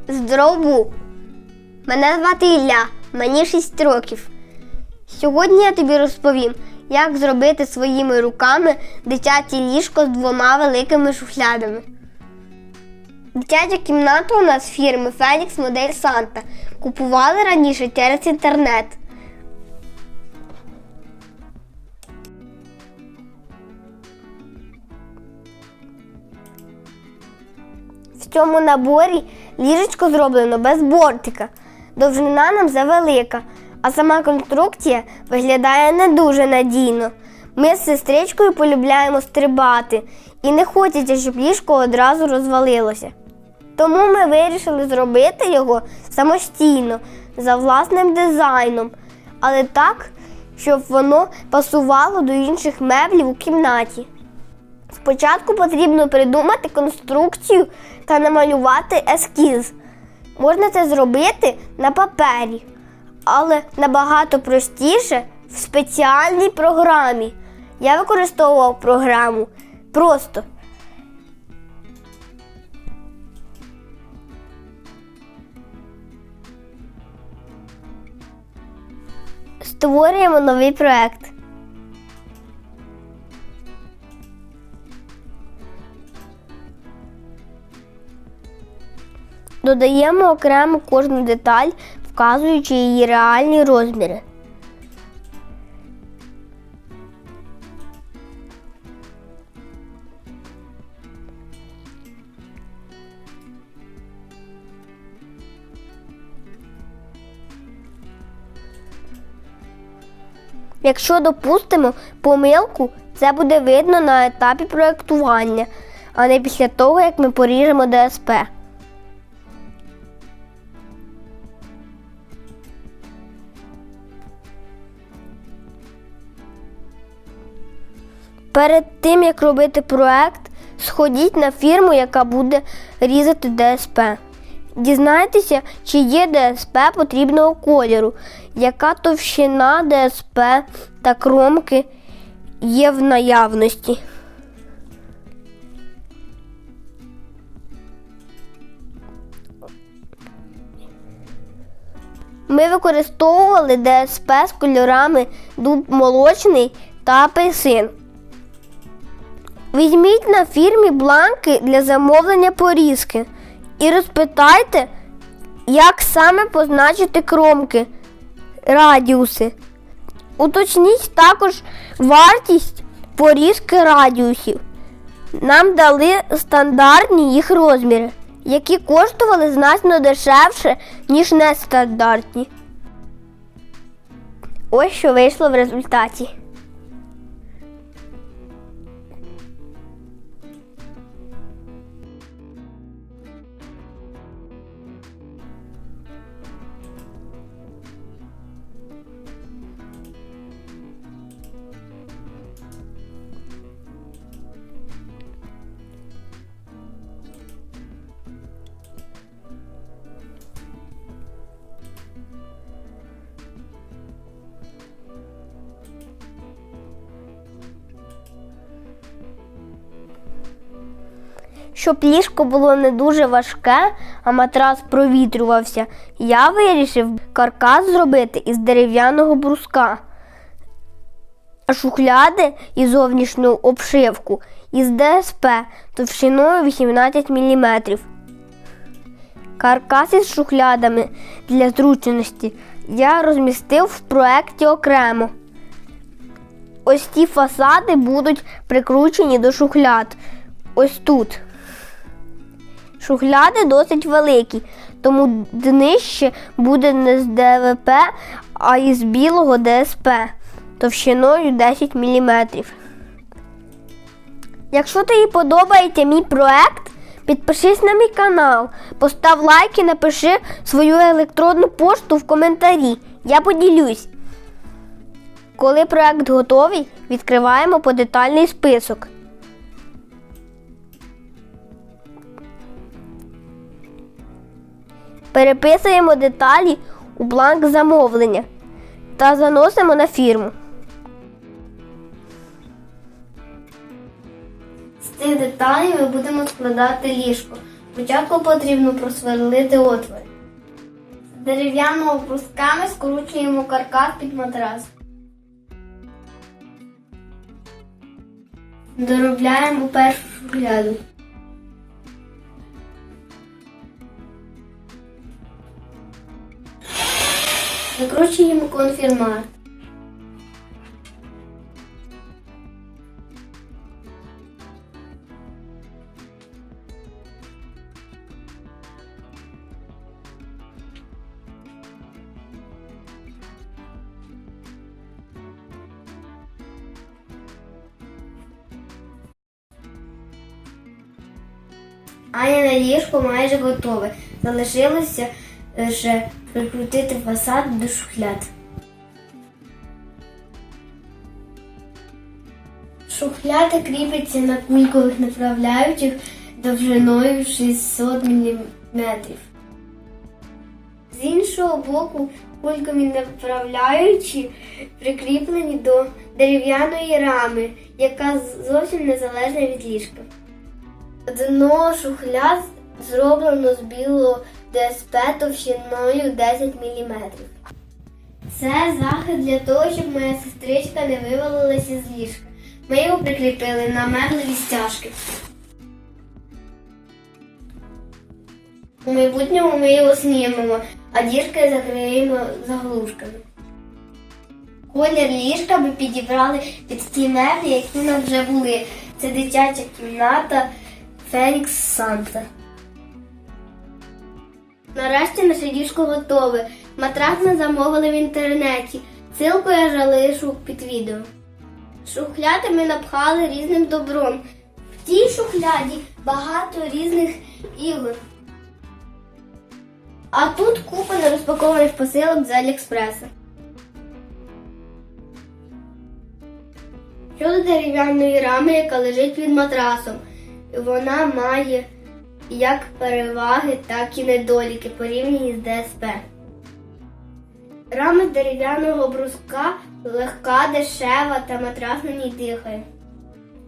Здорово! Мене звати Ілля, мені 6 років. Сьогодні я тобі розповім, як зробити своїми руками дитяче ліжко з 2 великими шухлядами. Дитяча кімната у нас фірми Фенікс модель Санта. Купували раніше через інтернет. В цьому наборі ліжечко зроблено без бортика. Довжина нам завелика, а сама конструкція виглядає не дуже надійно. Ми з сестричкою полюбляємо стрибати і не хочеться, щоб ліжко одразу розвалилося. Тому ми вирішили зробити його самостійно, за власним дизайном, але так, щоб воно пасувало до інших меблів у кімнаті. Спочатку потрібно придумати конструкцію та намалювати ескіз. Можна це зробити на папері, але набагато простіше в спеціальній програмі. Я використовував програму «Просто». Створюємо новий проект. Додаємо окремо кожну деталь, вказуючи її реальні розміри. Якщо допустимо помилку, це буде видно на етапі проєктування, а не після того, як ми поріжемо ДСП. Перед тим, як робити проєкт, сходіть на фірму, яка буде різати ДСП. Дізнайтеся, чи є ДСП потрібного кольору, яка товщина ДСП та кромки є в наявності. Ми використовували ДСП з кольорами дуб молочний та апельсин. Візьміть на фірмі бланки для замовлення порізки і розпитайте, як саме позначити кромки, радіуси. Уточніть також вартість порізки радіусів. Нам дали стандартні їх розміри, які коштували значно дешевше, ніж нестандартні. Ось що вийшло в результаті. Щоб ліжко було не дуже важке, а матрас провітрювався, я вирішив каркас зробити із дерев'яного бруска, а шухляди і зовнішню обшивку із ДСП товщиною 18 мм. Каркас із шухлядами для зручності я розмістив в проєкті окремо. Ось ці фасади будуть прикручені до шухляд. Ось тут. Шухляди досить великі, тому днище буде не з ДВП, а із білого ДСП товщиною 10 мм. Якщо тобі подобається мій проект, підпишись на мій канал, постав лайк і напиши свою електронну пошту в коментарі. Я поділюсь. Коли проект готовий, відкриваємо подетальний список. Переписуємо деталі у бланк замовлення та заносимо на фірму. З цих деталей ми будемо складати ліжко. Спочатку потрібно просверлити отвір. З дерев'яного брусками скручуємо каркас під матрас. Доробляємо першу шухляду. Закручуємо конфірмат. Аняне ліжко майже готове. Залишилося лише прикрутити фасад до шухляд. Шухляди кріпляться на кулькових направляючих довжиною 600 мм. З іншого боку кулькові направляючі прикріплені до дерев'яної рами, яка зовсім незалежна від ліжка. Дно шухляд зроблено з білого ДСП товщиною 10 мм. Це захист для того, щоб моя сестричка не вивалилася з ліжка. Ми його прикріпили на меблеві стяжки. У майбутньому ми його знімемо, а дірки закриємо заглушками. Колір ліжка ми підібрали під ті меблі, які у нас вже були. Це дитяча кімната Фенікс Санта. Нарешті наше ліжко готове. Матрас ми замовили в інтернеті. Ссылку я залишу під відео. Шухляди ми напхали різним добром. В тій шухляді багато різних ігор. А тут купа нерозпакованих посилок з Аліекспреса. Щодо дерев'яної рами, яка лежить під матрасом, вона має як переваги, так і недоліки порівняні з ДСП. Рама з дерев'яного бруска легка, дешева та матрас на ній дихає.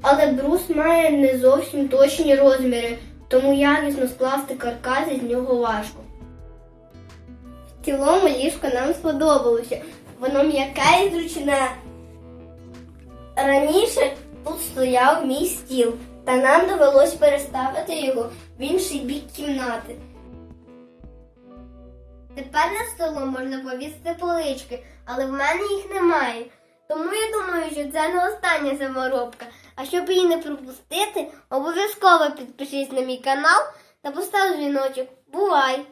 Але брус має не зовсім точні розміри, тому якісно скласти каркас із нього важко. В цілому ліжко нам сподобалося. Воно м'яке і зручне. Раніше тут стояв мій стіл, та нам довелось переставити його в інший бік кімнати. Тепер на столом можна повісити полички, але в мене їх немає. Тому я думаю, що це не остання саморобка. А щоб її не пропустити, обов'язково підпишись на мій канал та постав дзвіночок. Бувай!